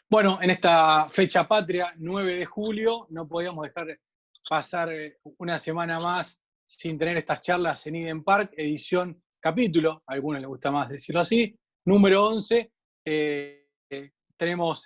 Bueno, en esta fecha patria, 9 de julio, no podíamos dejar pasar una semana más sin tener estas charlas en Eden Park, edición capítulo, a algunos les gusta más decirlo así, número 11. Tenemos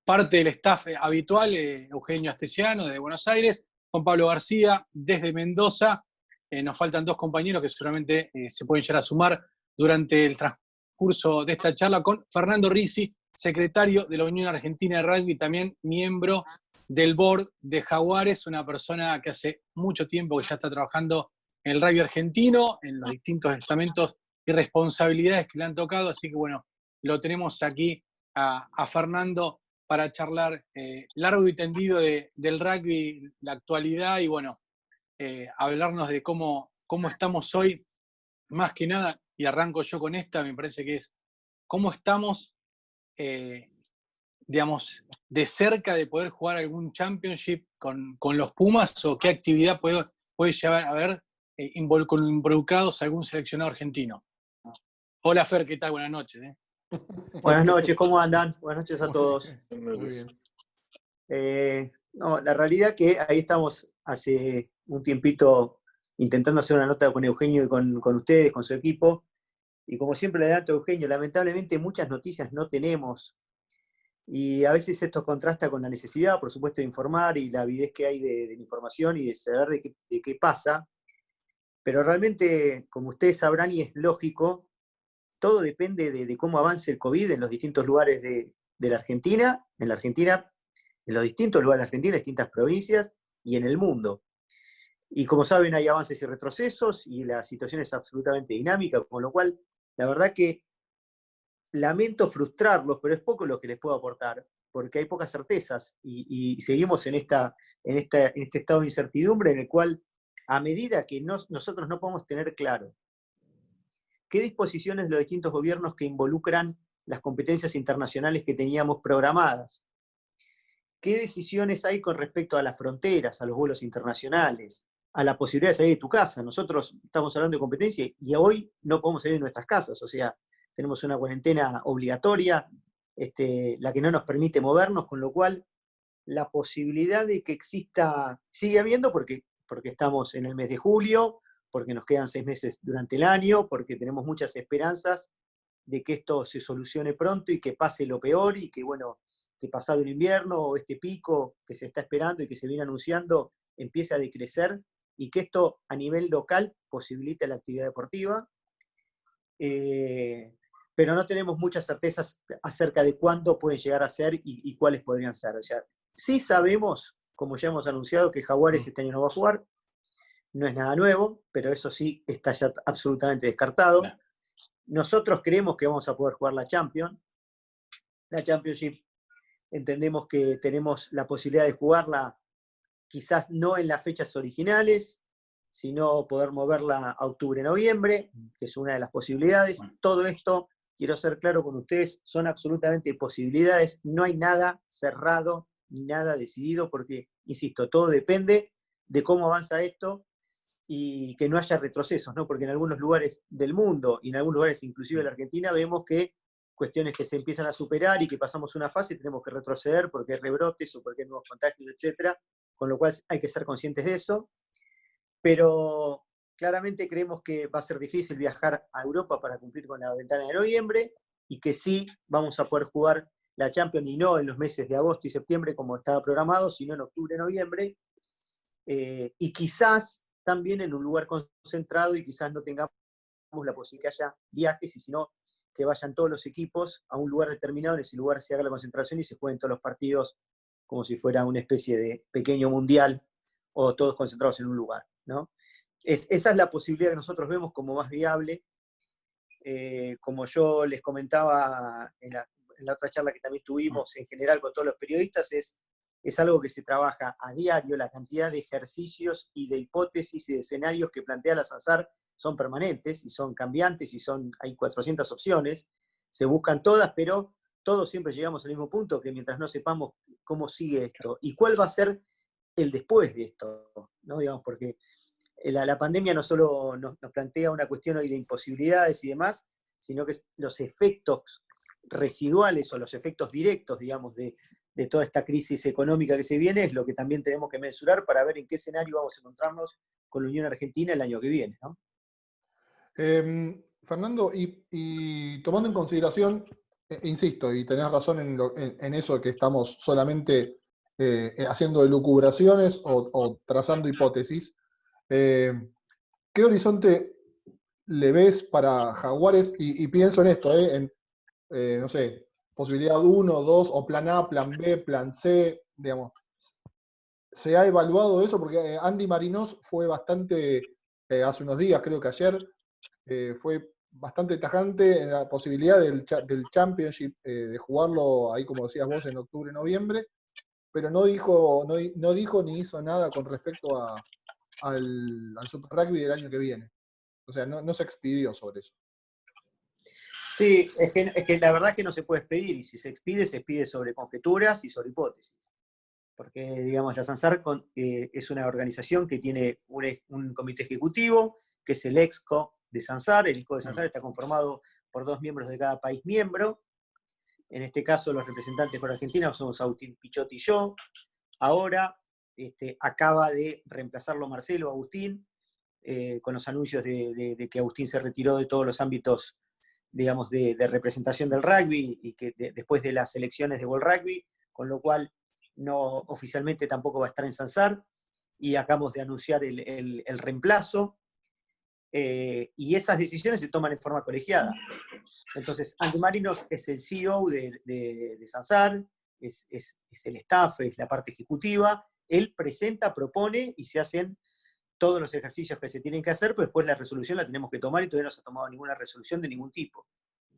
parte del staff habitual, Eugenio Astesiano de Buenos Aires, Juan Pablo García desde Mendoza. Nos faltan dos compañeros que seguramente se pueden llegar a sumar durante el transcurso de esta charla con Fernando Risi, secretario de la Unión Argentina de Rugby, también miembro del board de Jaguares, una persona que hace mucho tiempo que ya está trabajando en el rugby argentino, en los distintos estamentos y responsabilidades que le han tocado, así que bueno, lo tenemos aquí a Fernando para charlar largo y tendido del rugby, la actualidad y bueno, hablarnos de cómo estamos hoy, más que nada, y arranco yo con esta, me parece que es cómo estamos digamos, de cerca de poder jugar algún championship con los Pumas o qué actividad puede llevar a ver involucrados a algún seleccionado argentino? Hola Fer, ¿qué tal? Buenas noches. Buenas noches, ¿cómo andan? Buenas noches a todos. Muy bien. No, la realidad que ahí estamos hace un tiempito intentando hacer una nota con Eugenio y con ustedes, con su equipo, y como siempre le adelanto a Eugenio, lamentablemente muchas noticias no tenemos, y a veces esto contrasta con la necesidad, por supuesto, de informar y la avidez que hay de la información y de saber de qué pasa, pero realmente, como ustedes sabrán y es lógico, todo depende de cómo avance el COVID en los distintos lugares de la Argentina, en los distintos lugares de Argentina, en distintas provincias y en el mundo. Y como saben, hay avances y retrocesos y la situación es absolutamente dinámica, con lo cual, la verdad que lamento frustrarlos, pero es poco lo que les puedo aportar, porque hay pocas certezas y seguimos en este estado de incertidumbre en el cual, a medida que nosotros no podemos tener claro qué disposiciones los distintos gobiernos que involucran las competencias internacionales que teníamos programadas, qué decisiones hay con respecto a las fronteras, a los vuelos internacionales, a la posibilidad de salir de tu casa. Nosotros estamos hablando de competencia y hoy no podemos salir de nuestras casas, o sea, tenemos una cuarentena obligatoria, la que no nos permite movernos, con lo cual la posibilidad de que exista, sigue habiendo porque estamos en el mes de julio, porque nos quedan 6 meses durante el año, porque tenemos muchas esperanzas de que esto se solucione pronto y que pase lo peor y que, bueno, que pasado el invierno o este pico que se está esperando y que se viene anunciando empiece a decrecer y que esto a nivel local posibilite la actividad deportiva. Pero no tenemos muchas certezas acerca de cuándo pueden llegar a ser y cuáles podrían ser. O sea, sí sabemos, como ya hemos anunciado, que Jaguares este año no va a jugar. No es nada nuevo, pero eso sí está ya absolutamente descartado. Nosotros creemos que vamos a poder jugar la Champions. La Championship entendemos que tenemos la posibilidad de jugarla quizás no en las fechas originales, sino poder moverla a octubre-noviembre, que es una de las posibilidades. Todo esto, quiero ser claro con ustedes, son absolutamente posibilidades, no hay nada cerrado ni nada decidido, porque, insisto, todo depende de cómo avanza esto y que no haya retrocesos, ¿no? Porque en algunos lugares del mundo, y en algunos lugares inclusive de la Argentina, vemos que cuestiones que se empiezan a superar y que pasamos una fase tenemos que retroceder porque hay rebrotes o porque hay nuevos contagios, etc. Con lo cual hay que ser conscientes de eso. Pero claramente creemos que va a ser difícil viajar a Europa para cumplir con la ventana de noviembre y que sí vamos a poder jugar la Champions y no en los meses de agosto y septiembre como estaba programado, sino en octubre-noviembre. Y quizás también en un lugar concentrado y quizás no tengamos la posibilidad que haya viajes, y sino que vayan todos los equipos a un lugar determinado, en ese lugar se haga la concentración y se jueguen todos los partidos como si fuera una especie de pequeño mundial o todos concentrados en un lugar, ¿no? Esa es la posibilidad que nosotros vemos como más viable. Como yo les comentaba en la otra charla que también tuvimos en general con todos los periodistas, es algo que se trabaja a diario. La cantidad de ejercicios y de hipótesis y de escenarios que plantea la SANSAR son permanentes y son cambiantes y hay 400 opciones, se buscan todas, pero todos siempre llegamos al mismo punto, que mientras no sepamos cómo sigue esto y cuál va a ser el después de esto, ¿no? Digamos, porque la pandemia no solo nos plantea una cuestión hoy de imposibilidades y demás, sino que los efectos residuales o los efectos directos, digamos, de toda esta crisis económica que se viene, es lo que también tenemos que mensurar para ver en qué escenario vamos a encontrarnos con la Unión Argentina el año que viene, ¿no? Fernando, y tomando en consideración, insisto, y tenés razón en eso que estamos solamente haciendo elucubraciones o trazando hipótesis, ¿qué horizonte le ves para Jaguares? Y pienso en esto, no sé, posibilidad 1, 2, o plan A, plan B, plan C, digamos. ¿Se ha evaluado eso? Porque Andy Marinos fue bastante, hace unos días, creo que ayer, fue bastante tajante en la posibilidad del Championship, de jugarlo ahí, como decías vos, en octubre, noviembre, pero no dijo ni hizo nada con respecto al Super Rugby del año que viene. O sea, no se expidió sobre eso. Sí, es que la verdad es que no se puede expedir, y si se expide sobre conjeturas y sobre hipótesis. Porque, digamos, la SANSAR es una organización que tiene un comité ejecutivo, que es el EXCO de SANSAR. El EXCO de SANSAR está conformado por 2 miembros de cada país miembro. En este caso, los representantes por Argentina somos Agustín Pichotti y yo. Ahora acaba de reemplazarlo Marcelo Agustín, con los anuncios de que Agustín se retiró de todos los ámbitos, digamos, de representación del rugby, y que después de las elecciones de World Rugby, con lo cual no oficialmente tampoco va a estar en SANSAR, y acabamos de anunciar el reemplazo, y esas decisiones se toman en forma colegiada. Entonces, Andy Marinos es el CEO de SANSAR, es el staff, es la parte ejecutiva. Él presenta, propone y se hacen todos los ejercicios que se tienen que hacer, pero después la resolución la tenemos que tomar, y todavía no se ha tomado ninguna resolución de ningún tipo.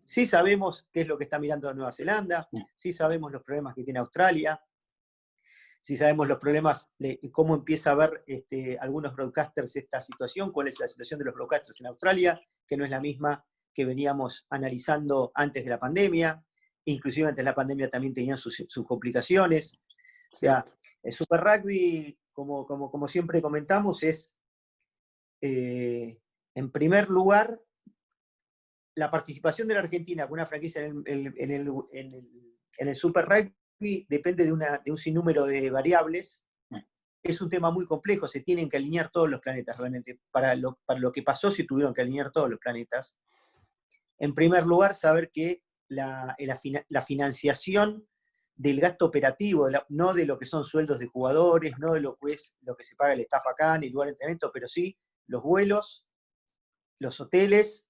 Sí sabemos qué es lo que está mirando Nueva Zelanda, sí sabemos los problemas que tiene Australia, sí sabemos los problemas de cómo empieza a ver algunos broadcasters esta situación, cuál es la situación de los broadcasters en Australia, que no es la misma que veníamos analizando antes de la pandemia. Inclusive antes de la pandemia también tenían sus complicaciones. O sea, el Super Rugby, como siempre comentamos, es, en primer lugar, la participación de la Argentina con una franquicia en el Super Rugby depende de un sinnúmero de variables. Es un tema muy complejo, se tienen que alinear todos los planetas realmente. Para lo que pasó, se tuvieron que alinear todos los planetas. En primer lugar, saber que la financiación del gasto operativo, no de lo que son sueldos de jugadores, no de lo que es lo que se paga el staff acá, ni el lugar de entrenamiento, pero sí los vuelos, los hoteles,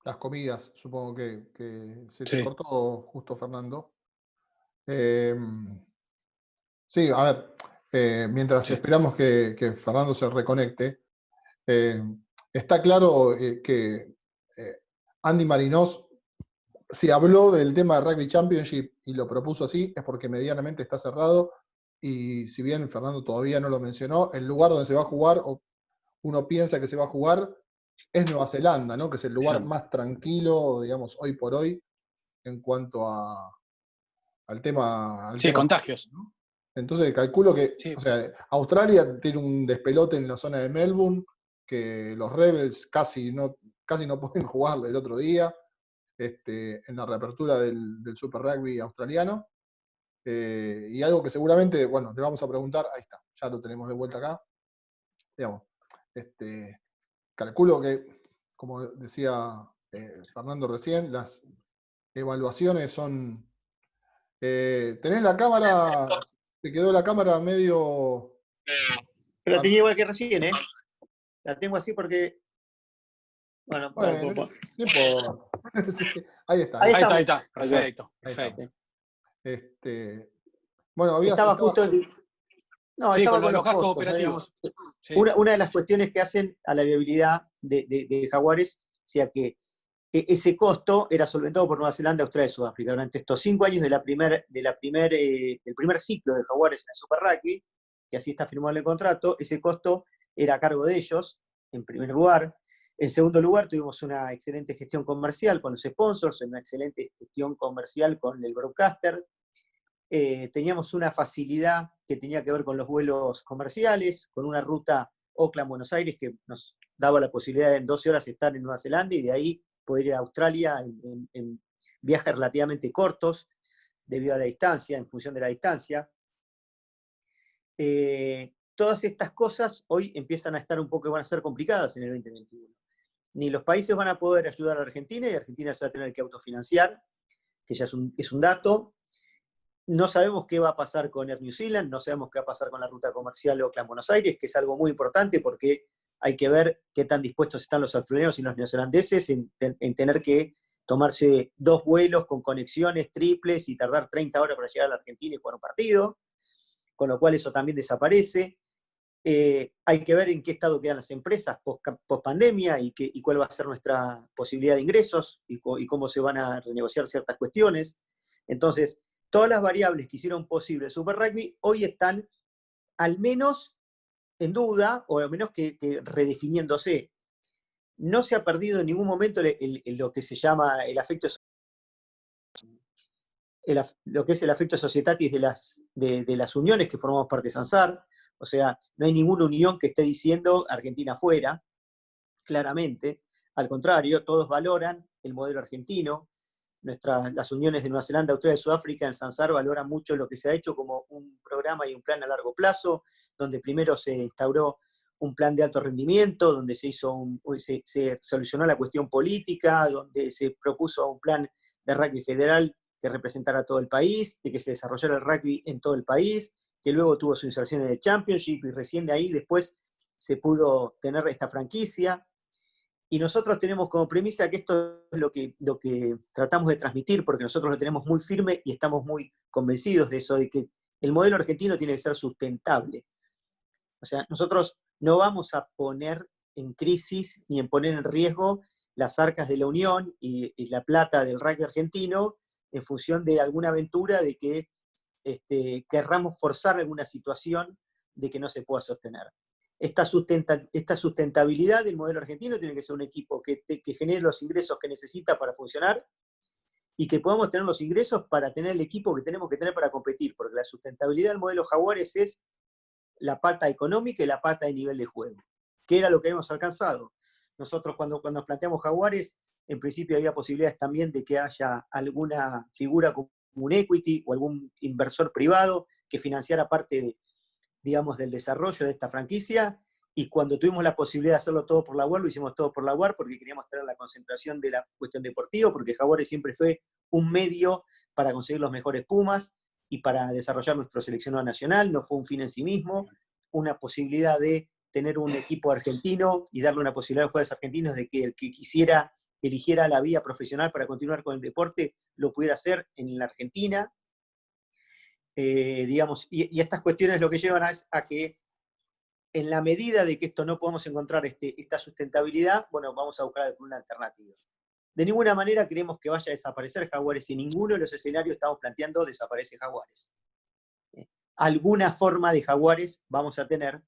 Las comidas, supongo que se te Sí. cortó justo, Fernando. Sí, a ver, mientras esperamos que Fernando se reconecte, está claro que Andy Marinos, si habló del tema de Rugby Championship y lo propuso así, es porque medianamente está cerrado, y si bien Fernando todavía no lo mencionó, el lugar donde se va a jugar, o uno piensa que se va a jugar, es Nueva Zelanda, ¿no? Que es el lugar más tranquilo, digamos, hoy por hoy, en cuanto al tema. Sí, contagios. ¿No? Entonces calculo que, Sí. o sea, Australia tiene un despelote en la zona de Melbourne, que los Rebels casi no pueden jugar el otro día, en la reapertura del Super Rugby australiano. Y algo que seguramente, bueno, le vamos a preguntar, ahí está, ya lo tenemos de vuelta acá. Digamos, calculo que, como decía Fernando recién, las evaluaciones son. ¿Tenés la cámara? ¿Te quedó la cámara medio? Pero la tenía igual que recién, ¿eh? La tengo así porque. Bueno, no importa. Sí, ahí está. Ahí Ahí estamos. está. Perfecto. Ahí Perfecto. Bueno, Estaba justo. No, Sí, estaba con con los los gastos costos, ¿no? operativos. Sí. Una de las cuestiones que hacen a la viabilidad de Jaguares, o sea que ese costo era solventado por Nueva Zelanda, Australia y Sudáfrica. Durante estos 5 años del primer ciclo de Jaguares en el Super Rugby, que así está firmado en el contrato, ese costo era a cargo de ellos, en primer lugar. En segundo lugar, tuvimos una excelente gestión comercial con los sponsors, una excelente gestión comercial con el broadcaster. Teníamos una facilidad que tenía que ver con los vuelos comerciales, con una ruta Auckland, Buenos Aires, que nos daba la posibilidad de en 12 horas estar en Nueva Zelanda y de ahí poder ir a Australia en viajes relativamente cortos, debido a la distancia, en función de la distancia. Todas estas cosas hoy empiezan a estar un poco, van a ser complicadas en el 2021. Ni los países van a poder ayudar a Argentina, y Argentina se va a tener que autofinanciar, que ya es un dato. No sabemos qué va a pasar con Air New Zealand, no sabemos qué va a pasar con la ruta comercial Auckland-Buenos Aires, que es algo muy importante porque hay que ver qué tan dispuestos están los australianos y los neozelandeses en tener que tomarse 2 vuelos con conexiones triples y tardar 30 horas para llegar a la Argentina y jugar un partido, con lo cual eso también desaparece. Hay que ver en qué estado quedan las empresas post pandemia y cuál va a ser nuestra posibilidad de ingresos y cómo se van a renegociar ciertas cuestiones. Entonces, todas las variables que hicieron posible el Super Rugby hoy están al menos en duda, o al menos que redefiniéndose. No se ha perdido en ningún momento lo que se llama el afecto, lo que es el afecto societatis de las uniones que formamos parte de Sansar. O sea, no hay ninguna unión que esté diciendo Argentina fuera, claramente. Al contrario, todos valoran el modelo argentino. Las uniones de Nueva Zelanda, Australia y Sudáfrica en Sansar valoran mucho lo que se ha hecho como un programa y un plan a largo plazo, donde primero se instauró un plan de alto rendimiento, donde se solucionó la cuestión política, donde se propuso un plan de rugby federal que representara a todo el país, de que se desarrollara el rugby en todo el país, que luego tuvo su inserción en el Championship y recién de ahí después se pudo tener esta franquicia. Y nosotros tenemos como premisa que esto es lo que tratamos de transmitir, porque nosotros lo tenemos muy firme y estamos muy convencidos de eso, de que el modelo argentino tiene que ser sustentable. O sea, nosotros no vamos a poner en crisis ni en poner en riesgo las arcas de la Unión y la plata del rugby argentino en función de alguna aventura de que querramos forzar alguna situación de que no se pueda sostener. Esta sustentabilidad del modelo argentino tiene que ser un equipo que genere los ingresos que necesita para funcionar y que podamos tener los ingresos para tener el equipo que tenemos que tener para competir, porque la sustentabilidad del modelo Jaguares es la pata económica y la pata de nivel de juego, que era lo que hemos alcanzado. Nosotros cuando nos planteamos Jaguares, en principio había posibilidades también de que haya alguna figura como un equity o algún inversor privado que financiara parte digamos, del desarrollo de esta franquicia, y cuando tuvimos la posibilidad de hacerlo todo por la UAR, lo hicimos todo por la UAR porque queríamos tener la concentración de la cuestión deportiva, porque Jaguares siempre fue un medio para conseguir los mejores Pumas y para desarrollar nuestro seleccionado nacional, no fue un fin en sí mismo, una posibilidad de tener un equipo argentino y darle una posibilidad a los jugadores argentinos de que el que quisiera eligiera la vía profesional para continuar con el deporte, lo pudiera hacer en la Argentina. Digamos, y estas cuestiones lo que llevan a que en la medida de que esto no podamos encontrar esta sustentabilidad, bueno, vamos a buscar una alternativa. De ninguna manera queremos que vaya a desaparecer Jaguares, y en ninguno de los escenarios estamos planteando desaparece Jaguares. Alguna forma de Jaguares vamos a tener,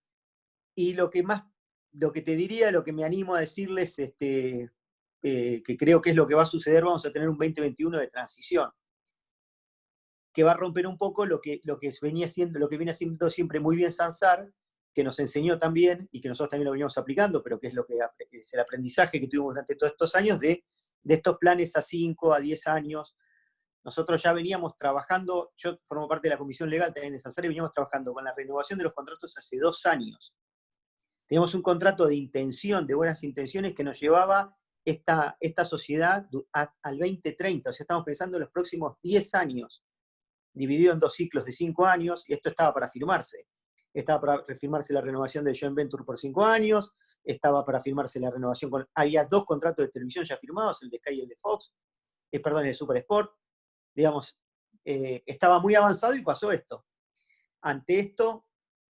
y lo que te diría, lo que me animo a decirles, que creo que es lo que va a suceder, vamos a tener un 2021 de transición, que va a romper un poco lo que viene haciendo siempre muy bien Sansar, que nos enseñó también, y que nosotros también lo venimos aplicando, pero que es es el aprendizaje que tuvimos durante todos estos años de estos planes a 5, a 10 años. Nosotros ya veníamos trabajando, yo formo parte de la comisión legal también de Sansar, y veníamos trabajando con la renovación de los contratos hace 2 años. Teníamos un contrato de intención, de buenas intenciones, que nos llevaba esta sociedad al 2030, o sea, estamos pensando en los próximos 10 años, dividido en 2 ciclos de 5 años, y esto estaba para firmarse. Estaba para firmarse la renovación del joint venture por 5 años, estaba para firmarse la renovación había 2 contratos de televisión ya firmados, el de Sky y el de Fox, perdón, el de Super Sport, digamos, estaba muy avanzado y pasó esto. Ante esto,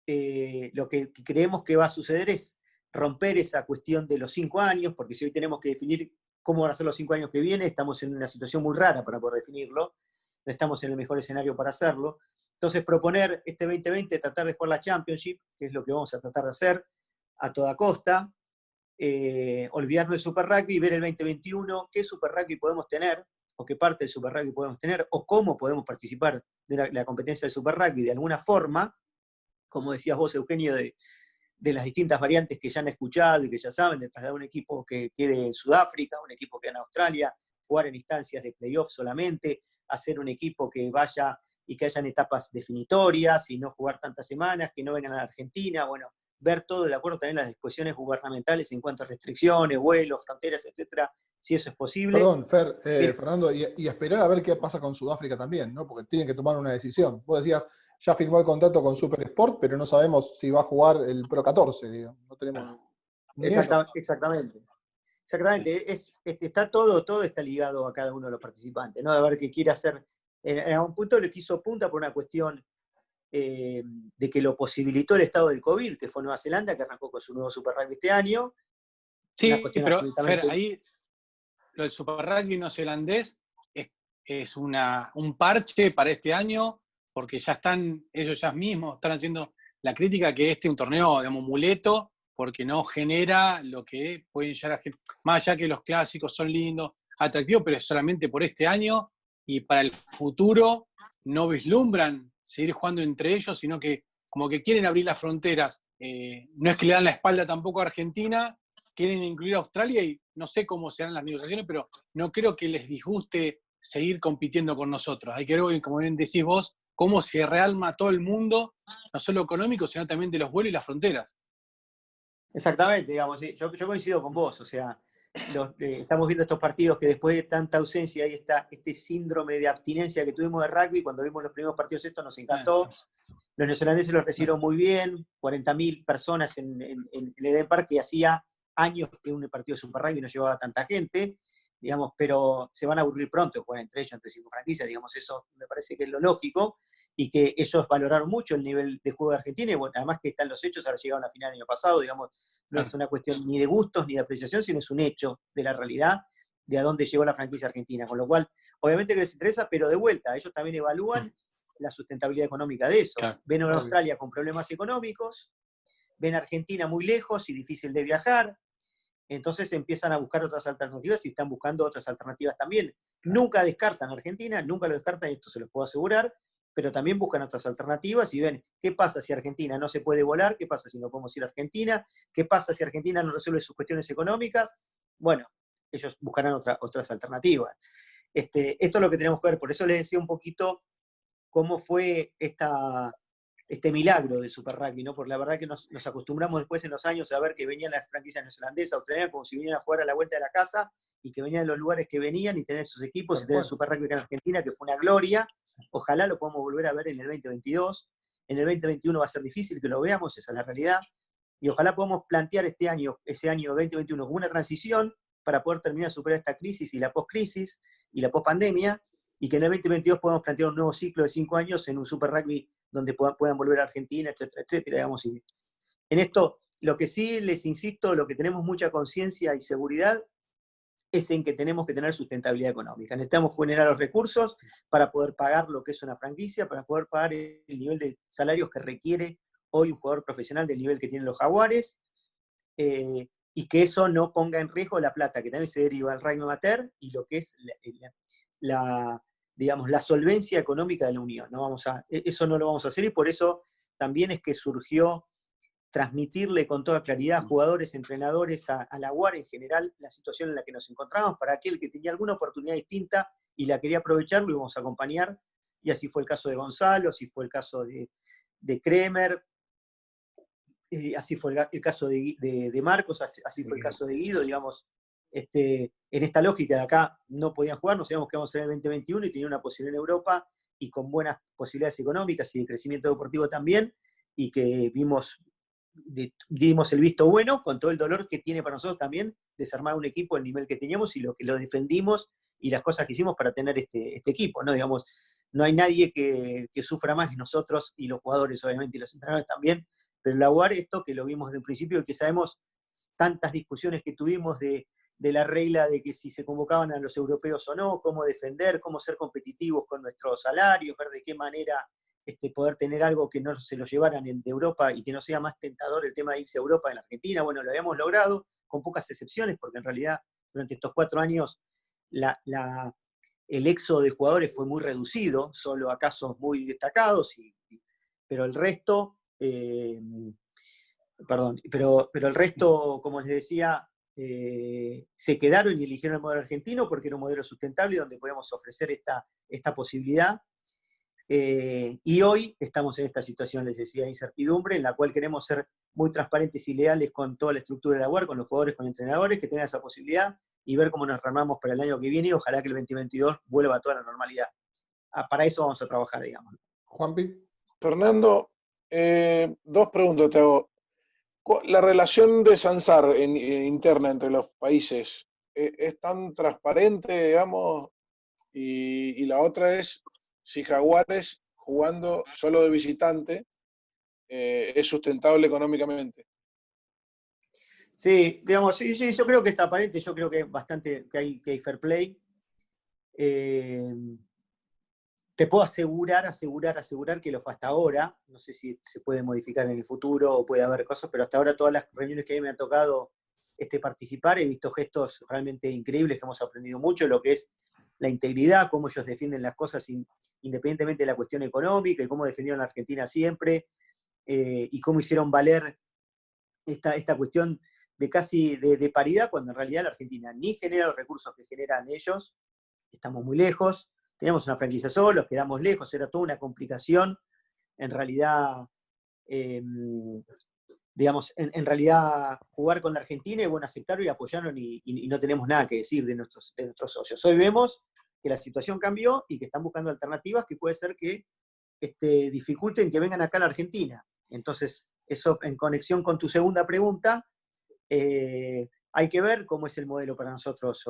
lo que creemos que va a suceder es romper esa cuestión de los 5 años, porque si hoy tenemos que definir cómo van a ser los 5 años que vienen, estamos en una situación muy rara para poder definirlo, no estamos en el mejor escenario para hacerlo. Entonces, proponer este 2020, tratar de jugar la Championship, que es lo que vamos a tratar de hacer a toda costa, olvidarnos del Super Rugby y ver el 2021 qué Super Rugby podemos tener, o qué parte del Super Rugby podemos tener, o cómo podemos participar de la competencia del Super Rugby de alguna forma, como decías vos, Eugenio, de de las distintas variantes que ya han escuchado y que ya saben, de trasladar un equipo que quede en Sudáfrica, un equipo que quede en Australia, jugar en instancias de playoff solamente, hacer un equipo que vaya y que hayan etapas definitorias y no jugar tantas semanas, que no vengan a la Argentina, bueno, ver todo de acuerdo también a las disposiciones gubernamentales en cuanto a restricciones, vuelos, fronteras, etcétera, si eso es posible. Perdón, Fer, Pero, Fernando, y esperar a ver qué pasa con Sudáfrica también, ¿no? Porque tienen que tomar una decisión. Vos decías, ya firmó el contrato con Super Sport, pero no sabemos si va a jugar el Pro 14, digamos. No tenemos ni ellos. exactamente. Exactamente, está todo está ligado a cada uno de los participantes, ¿no? A ver qué quiere hacer. A un punto le quiso punta por una cuestión de que lo posibilitó el estado del COVID, que fue Nueva Zelanda, que arrancó con su nuevo Super Rugby este año. Una Sí, cuestión pero absolutamente... Fer, ahí lo del Super Rugby neozelandés es un parche para este año, porque ya están, ellos ya mismos están haciendo la crítica que este es un torneo, digamos, muleto, porque no genera lo que pueden llegar a gente. Más allá que los clásicos son lindos, atractivos, pero es solamente por este año, y para el futuro no vislumbran seguir jugando entre ellos, sino que como que quieren abrir las fronteras. No es que le dan la espalda tampoco a Argentina, quieren incluir a Australia y no sé cómo serán las negociaciones, pero no creo que les disguste seguir compitiendo con nosotros. Hay que ver, como bien decís vos, cómo se realma todo el mundo, no solo económico, sino también de los vuelos y las fronteras. Exactamente, digamos, sí, yo coincido con vos, o sea, estamos viendo estos partidos que después de tanta ausencia hay este síndrome de abstinencia que tuvimos de rugby, cuando vimos los primeros partidos esto nos encantó, los neozelandeses los recibieron muy bien, 40.000 personas en el Eden Park, que hacía años que un partido de Super Rugby no llevaba tanta gente, digamos, pero se van a aburrir pronto de jugar entre ellos, entre 5 franquicias, digamos, eso me parece que es lo lógico, y que ellos valoraron mucho el nivel de juego de Argentina, y bueno, además que están los hechos, haber llegado a la final el año pasado, digamos, no es una cuestión ni de gustos ni de apreciación, sino es un hecho de la realidad de a dónde llegó la franquicia argentina, con lo cual, obviamente que les interesa, pero de vuelta, ellos también evalúan la sustentabilidad económica de eso. Claro. Ven a Australia con problemas económicos, ven a Argentina muy lejos y difícil de viajar, entonces empiezan a buscar otras alternativas y están buscando otras alternativas también. Nunca descartan a Argentina, nunca lo descartan, esto se los puedo asegurar, pero también buscan otras alternativas y ven qué pasa si Argentina no se puede volar, qué pasa si no podemos ir a Argentina, qué pasa si Argentina no resuelve sus cuestiones económicas. Bueno, ellos buscarán otras alternativas. Esto es lo que tenemos que ver, por eso les decía un poquito cómo fue este milagro del Super Rugby, ¿no? Porque la verdad que nos acostumbramos después en los años a ver que venían las franquicias neozelandesas, australianas, como si vinieran a jugar a la vuelta de la casa, y que venían de los lugares que venían y tener sus equipos y tener el Super Rugby acá en Argentina, que fue una gloria. Ojalá lo podamos volver a ver en el 2022. En el 2021 va a ser difícil que lo veamos, esa es la realidad. Y ojalá podamos plantear ese año 2021 como una transición para poder terminar de superar esta crisis y la post-crisis y la post-pandemia, y que en el 2022 podamos plantear un nuevo ciclo de 5 años en un Super Rugby donde puedan volver a Argentina, etcétera, etcétera. Digamos. Y en esto, lo que sí les insisto, lo que tenemos mucha conciencia y seguridad es en que tenemos que tener sustentabilidad económica. Necesitamos generar los recursos para poder pagar lo que es una franquicia, para poder pagar el nivel de salarios que requiere hoy un jugador profesional del nivel que tienen los Jaguares, y que eso no ponga en riesgo la plata que también se deriva del rugby amateur y lo que es digamos, la solvencia económica de la Unión. Eso no lo vamos a hacer, y por eso también es que surgió transmitirle con toda claridad a jugadores, entrenadores, a la UAR en general, la situación en la que nos encontramos, para aquel que tenía alguna oportunidad distinta y la quería aprovechar, lo íbamos a acompañar, y así fue el caso de Gonzalo, así fue el caso de Kremer, así fue el caso de Marcos, así fue el caso de Guido, digamos. En esta lógica de acá no podían jugar, no sabíamos que íbamos a tener el 2021 y tenía una posibilidad en Europa y con buenas posibilidades económicas y de crecimiento deportivo también, y que dimos el visto bueno con todo el dolor que tiene para nosotros también desarmar un equipo al nivel que teníamos y lo que lo defendimos y las cosas que hicimos para tener este equipo, ¿no? Digamos, no hay nadie que sufra más que nosotros, y los jugadores obviamente y los entrenadores también, pero la UAR, esto que lo vimos desde un principio, que sabemos tantas discusiones que tuvimos de la regla de que si se convocaban a los europeos o no, cómo defender, cómo ser competitivos con nuestros salarios, ver de qué manera poder tener algo que no se lo llevaran de Europa y que no sea más tentador el tema de irse a Europa en la Argentina. Bueno, lo habíamos logrado con pocas excepciones, porque en realidad durante estos 4 años el éxodo de jugadores fue muy reducido, solo a casos muy destacados, pero el resto perdón, pero el resto, como les decía, se quedaron y eligieron el modelo argentino porque era un modelo sustentable donde podíamos ofrecer esta posibilidad. Y hoy estamos en esta situación, les decía, de incertidumbre, en la cual queremos ser muy transparentes y leales con toda la estructura de la UAR, con los jugadores, con los entrenadores, que tengan esa posibilidad y ver cómo nos armamos para el año que viene y ojalá que el 2022 vuelva a toda la normalidad. Para eso vamos a trabajar, digamos. Juanpi. Fernando, dos preguntas te hago. La relación de Sansar interna entre los países es tan transparente, digamos, y la otra es si Jaguares jugando solo de visitante es sustentable económicamente. Sí, digamos, sí, yo creo que está aparente, yo creo que bastante que hay fair play. Te puedo asegurar que lo fue hasta ahora. No sé si se puede modificar en el futuro o puede haber cosas, pero hasta ahora todas las reuniones que a mí me han tocado participar, he visto gestos realmente increíbles que hemos aprendido mucho, lo que es la integridad, cómo ellos defienden las cosas independientemente de la cuestión económica y cómo defendieron a la Argentina siempre, y cómo hicieron valer esta cuestión de casi de paridad, cuando en realidad la Argentina ni genera los recursos que generan ellos, estamos muy lejos, teníamos una franquicia solos, quedamos lejos, era toda una complicación, en realidad, digamos, en realidad jugar con la Argentina y bueno, aceptaron y apoyaron y no tenemos nada que decir de nuestros socios. Hoy vemos que la situación cambió y que están buscando alternativas que puede ser que dificulten que vengan acá a la Argentina. Entonces, eso en conexión con tu segunda pregunta, hay que ver cómo es el modelo para nosotros.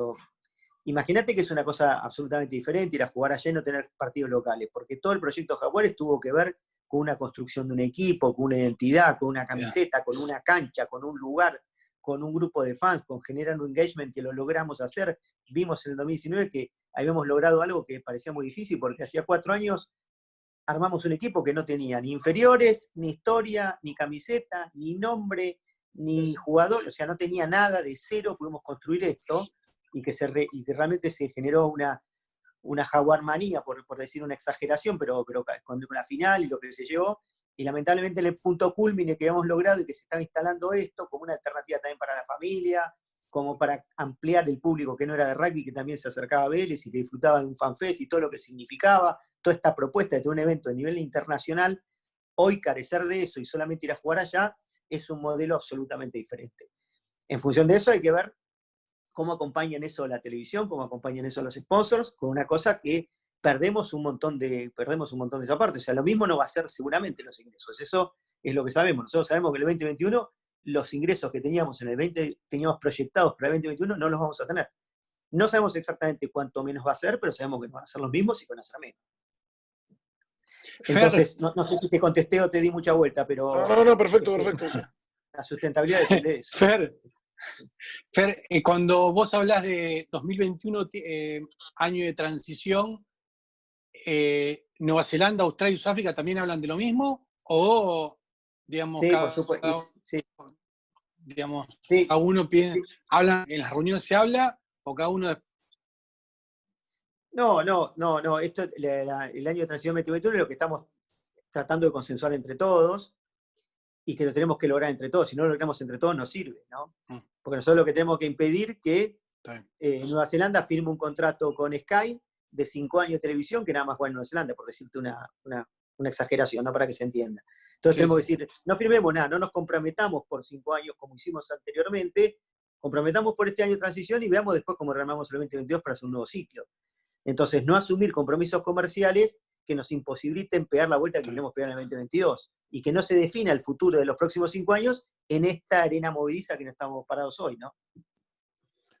Imagínate que es una cosa absolutamente diferente ir a jugar allá y no tener partidos locales, porque todo el proyecto Jaguares tuvo que ver con una construcción de un equipo, con una identidad, con una camiseta, con una cancha, con un lugar, con un grupo de fans, con generar un engagement que lo logramos hacer. Vimos en el 2019 que habíamos logrado algo que parecía muy difícil, porque hacía 4 años armamos un equipo que no tenía ni inferiores, ni historia, ni camiseta, ni nombre, ni jugador, o sea, no tenía nada, de cero pudimos construir esto, y que realmente se generó una jaguarmanía, por decir una exageración, pero con la final y lo que se llevó, y lamentablemente en el punto culmine que hemos logrado y que se está instalando esto como una alternativa también para la familia, como para ampliar el público que no era de rugby, que también se acercaba a Vélez y que disfrutaba de un fanfest y todo lo que significaba, toda esta propuesta de un evento a nivel internacional, hoy carecer de eso y solamente ir a jugar allá es un modelo absolutamente diferente. En función de eso hay que ver cómo acompañan eso la televisión, cómo acompañan eso los sponsors, con una cosa que perdemos un montón de esa parte. O sea, lo mismo no va a ser seguramente los ingresos. Eso es lo que sabemos. Nosotros sabemos que en el 2021 los ingresos que teníamos teníamos proyectados para el 2021 no los vamos a tener. No sabemos exactamente cuánto menos va a ser, pero sabemos que no van a ser los mismos y que van a ser menos. Entonces, no sé si te contesté o te di mucha vuelta, pero... No, perfecto. La sustentabilidad depende de eso. Fer, cuando vos hablás de 2021, año de transición, ¿Nueva Zelanda, Australia y Sudáfrica también hablan de lo mismo? ¿O, digamos, sí, cada, por supuesto. Sí. Digamos, sí. cada uno habla, en las reuniones se habla, o cada uno... No. Esto, el año de transición 2021 es lo que estamos tratando de consensuar entre todos y que lo tenemos que lograr entre todos. Si no lo logramos entre todos, no sirve, ¿no? Porque nosotros lo que tenemos que impedir que Nueva Zelanda firme un contrato con Sky de 5 años de televisión que nada más juega en Nueva Zelanda, por decirte una exageración, ¿no? Para que se entienda. Entonces tenemos que decir, no firmemos nada, no nos comprometamos por 5 años como hicimos anteriormente, comprometamos por este año de transición y veamos después cómo rearmamos el 2022 para hacer un nuevo ciclo. Entonces, no asumir compromisos comerciales que nos imposibiliten pegar la vuelta que queremos pegar en el 2022 y que no se defina el futuro de los próximos 5 años en esta arena movediza que no estamos parados hoy, ¿no?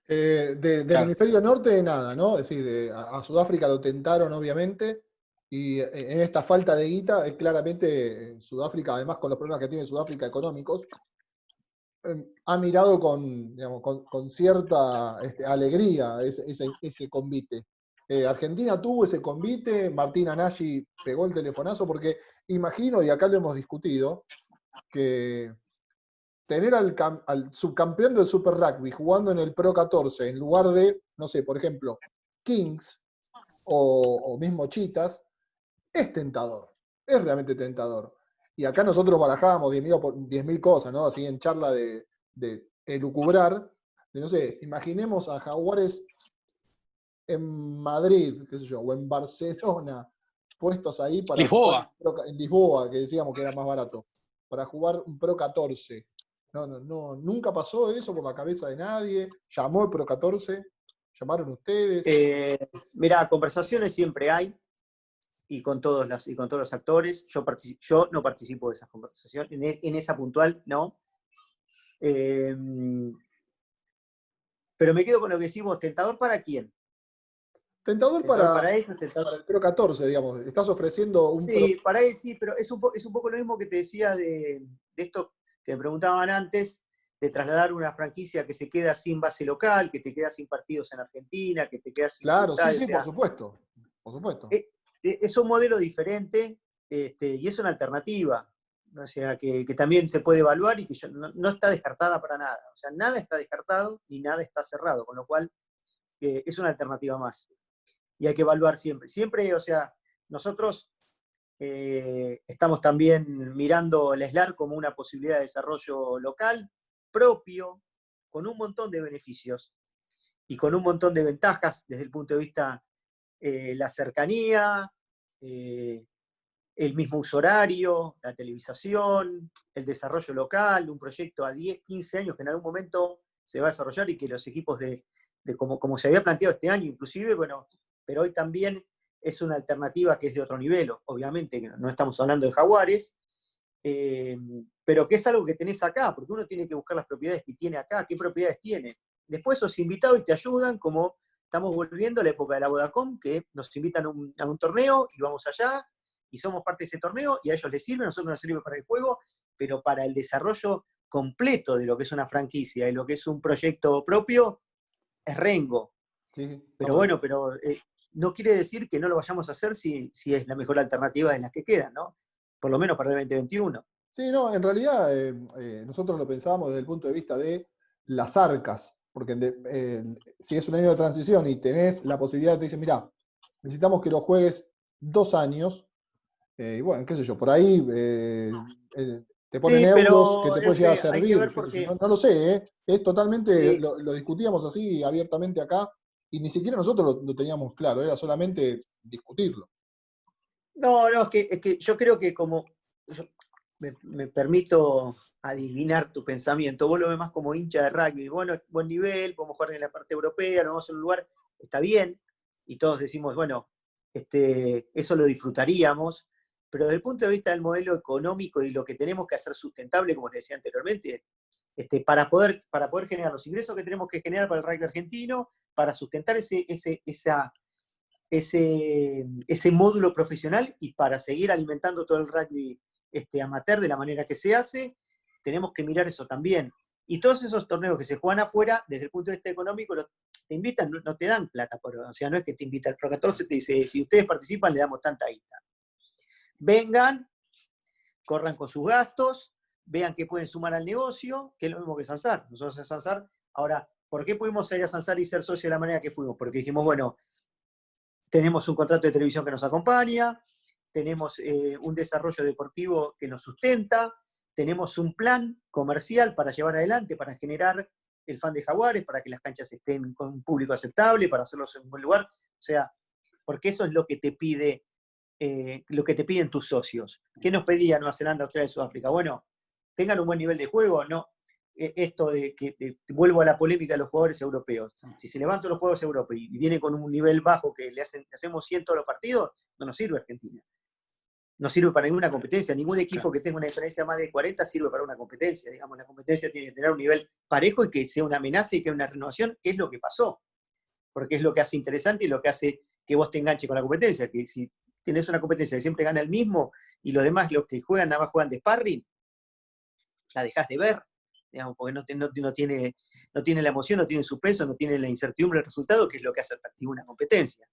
Del hemisferio norte, nada, ¿no? Es decir, a Sudáfrica lo tentaron, obviamente, y en esta falta de guita, claramente Sudáfrica, además con los problemas que tiene Sudáfrica económicos, ha mirado con cierta alegría ese convite. Argentina tuvo ese convite, Martín Anaggi pegó el telefonazo, porque imagino, y acá lo hemos discutido, que tener al subcampeón del Super Rugby jugando en el Pro 14 en lugar de, no sé, por ejemplo, Kings o mismo Cheetahs, es tentador, es realmente tentador. Y acá nosotros barajábamos 10.000 cosas, ¿no? Así en charla de elucubrar, no sé, imaginemos a Jaguares en Madrid, qué sé yo, o en Barcelona, puestos ahí para jugar Lisboa. en Lisboa, que decíamos que era más barato, para jugar un Pro 14. No, nunca pasó eso por la cabeza de nadie. Llamó el Pro 14, llamaron ustedes. Mirá, conversaciones siempre hay, y con todos los actores. Yo no participo de esas conversaciones, en esa puntual, no. Pero me quedo con lo que decimos, ¿tentador para quién? Tentador para ellos, tentador. para el Pro 14, digamos. Estás ofreciendo un Sí, para él sí, pero es un poco lo mismo que te decía de esto que me preguntaban antes, de trasladar una franquicia que se queda sin base local, que te queda sin partidos en Argentina, que te queda sin Claro, sí, estadio, sí, o sea, por supuesto. Por supuesto. es un modelo diferente, y es una alternativa, o sea, que también se puede evaluar y que no está descartada para nada. O sea, nada está descartado ni nada está cerrado, con lo cual es una alternativa más. Y hay que evaluar siempre. Siempre, o sea, nosotros estamos también mirando el SLAR como una posibilidad de desarrollo local, propio, con un montón de beneficios y con un montón de ventajas desde el punto de vista la cercanía, el mismo uso horario, la televisación, el desarrollo local, un proyecto a 10, 15 años que en algún momento se va a desarrollar y que los equipos como se había planteado este año inclusive, bueno, pero hoy también es una alternativa que es de otro nivel, obviamente, que no estamos hablando de Jaguares, pero que es algo que tenés acá, porque uno tiene que buscar las propiedades que tiene acá, qué propiedades tiene. Después sos invitado y te ayudan, como estamos volviendo a la época de la Vodacom, que nos invitan a un torneo y vamos allá, y somos parte de ese torneo, y a ellos les sirve, a nosotros nos sirve para el juego, pero para el desarrollo completo de lo que es una franquicia y lo que es un proyecto propio, es Rengo. Sí, pero bueno, pero no quiere decir que no lo vayamos a hacer si es la mejor alternativa de las que quedan, ¿no? Por lo menos para el 2021. Sí, no, en realidad nosotros lo pensábamos desde el punto de vista de las arcas, porque si es un año de transición y tenés la posibilidad, te dicen, mira, necesitamos que lo juegues 2 años, y bueno, qué sé yo, por ahí te ponen Sí, euros que pero te puede llegar a hay que servir, ver qué sé yo, porque no lo sé, es totalmente, sí, lo discutíamos así abiertamente acá, y ni siquiera nosotros lo teníamos claro, era solamente discutirlo. no, es que yo creo que como yo me permito adivinar tu pensamiento, vos lo ves más como hincha de rugby, bueno, buen nivel, podemos jugar en la parte europea, nos vamos a un lugar, está bien, y todos decimos, bueno, eso lo disfrutaríamos, pero desde el punto de vista del modelo económico y lo que tenemos que hacer sustentable, como te decía anteriormente, para poder generar los ingresos que tenemos que generar para el rugby argentino, para sustentar ese módulo profesional y para seguir alimentando todo el rugby amateur de la manera que se hace, tenemos que mirar eso también. Y todos esos torneos que se juegan afuera, desde el punto de vista económico, te invitan, no te dan plata, o sea, no es que te invita el Pro 14, te dice, si ustedes participan, le damos tanta guita. Vengan, corran con sus gastos, vean qué pueden sumar al negocio, que es lo mismo que Sansar. Nosotros en Sansar, ahora, ¿por qué pudimos salir a Sansar y ser socios de la manera que fuimos? Porque dijimos, bueno, tenemos un contrato de televisión que nos acompaña, tenemos un desarrollo deportivo que nos sustenta, tenemos un plan comercial para llevar adelante, para generar el fan de Jaguares, para que las canchas estén con un público aceptable, para hacerlos en un buen lugar. O sea, porque eso es lo que te piden tus socios. ¿Qué nos pedía Nueva Zelanda, Australia y Sudáfrica? Bueno, tengan un buen nivel de juego, no. Esto de que vuelvo a la polémica de los jugadores europeos. Si se levantan los jugadores europeos y viene con un nivel bajo que le hacemos 100 todos los partidos, no nos sirve Argentina. No sirve para ninguna competencia. Ningún equipo que tenga una diferencia más de 40 sirve para una competencia. Digamos, la competencia tiene que tener un nivel parejo y que sea una amenaza y que una renovación, que es lo que pasó. Porque es lo que hace interesante y lo que hace que vos te enganches con la competencia. Que si tenés una competencia que siempre gana el mismo y los demás, los que juegan, nada más juegan de sparring, la dejás de ver, digamos, porque no tiene la emoción, no tiene su peso, no tiene la incertidumbre del resultado, que es lo que hace atractivo una competencia.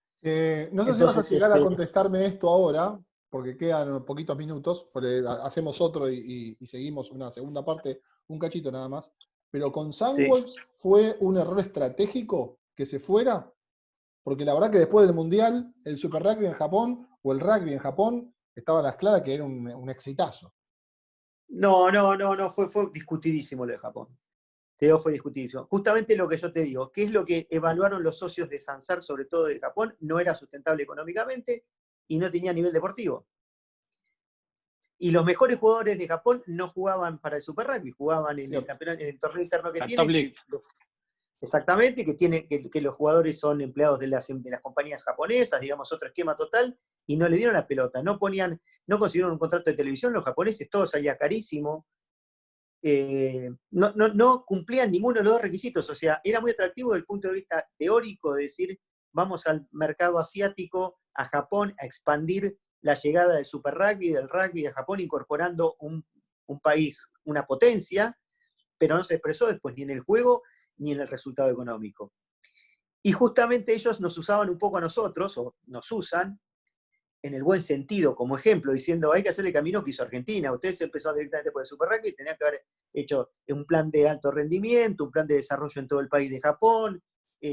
No sé si vas a Entonces, llegar a contestarme esto ahora, porque quedan poquitos minutos, porque hacemos otro y seguimos una segunda parte, un cachito nada más. Pero con Sunwolves fue un error estratégico que se fuera, porque la verdad que después del Mundial, el Super Rugby en Japón, o el rugby en Japón, estaba a las claras que era un exitazo. No, fue discutidísimo lo de Japón. Te digo, fue discutidísimo. Justamente lo que yo te digo, ¿qué es lo que evaluaron los socios de Sansar, sobre todo de Japón? No era sustentable económicamente y no tenía nivel deportivo. Y los mejores jugadores de Japón no jugaban para el Super Rugby, jugaban en el campeonato, en el torneo interno que tienen. Exactamente, que los jugadores son empleados de las compañías japonesas, digamos, otro esquema total, y no le dieron la pelota. No consiguieron un contrato de televisión, los japoneses, todo salía carísimo. No cumplían ninguno de los dos requisitos. O sea, era muy atractivo desde el punto de vista teórico de decir, vamos al mercado asiático, a Japón, a expandir la llegada del Super Rugby, del rugby a Japón, incorporando un país, una potencia, pero no se expresó después ni en el juego ni en el resultado económico. Y justamente ellos nos usaban un poco a nosotros, o nos usan, en el buen sentido, como ejemplo, diciendo, hay que hacer el camino que hizo Argentina. Ustedes empezaron directamente por el Super Rugby, tenían que haber hecho un plan de alto rendimiento, un plan de desarrollo en todo el país de Japón,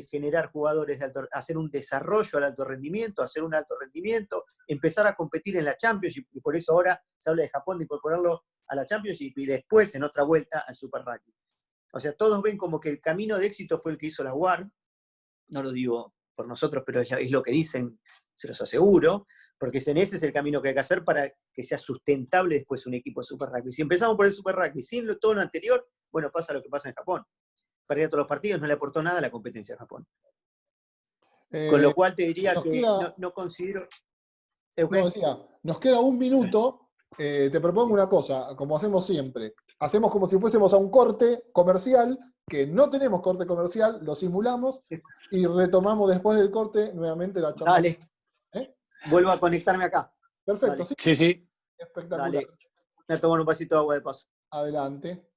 generar jugadores de alto, hacer un desarrollo al alto rendimiento, hacer un alto rendimiento, empezar a competir en la Championship, y por eso ahora se habla de Japón, de incorporarlo a la Championship, y después, en otra vuelta, al Super Rugby. O sea, todos ven como que el camino de éxito fue el que hizo la UAR, no lo digo por nosotros, pero es lo que dicen, se los aseguro, porque ese es el camino que hay que hacer para que sea sustentable después un equipo de Super Rugby. Si empezamos por el Super Rugby sin todo lo anterior, bueno, pasa lo que pasa en Japón. Perdía todos los partidos, no le aportó nada a la competencia de Japón. Con lo cual te diría que no considero... No, decía, nos queda un minuto, te propongo una cosa, como hacemos siempre. Hacemos como si fuésemos a un corte comercial, que no tenemos corte comercial, lo simulamos y retomamos después del corte nuevamente la charla. Dale. Vuelvo a conectarme acá. Perfecto, Dale. sí. Sí. Espectacular. Dale. Voy a tomar un vasito de agua de paso. Adelante.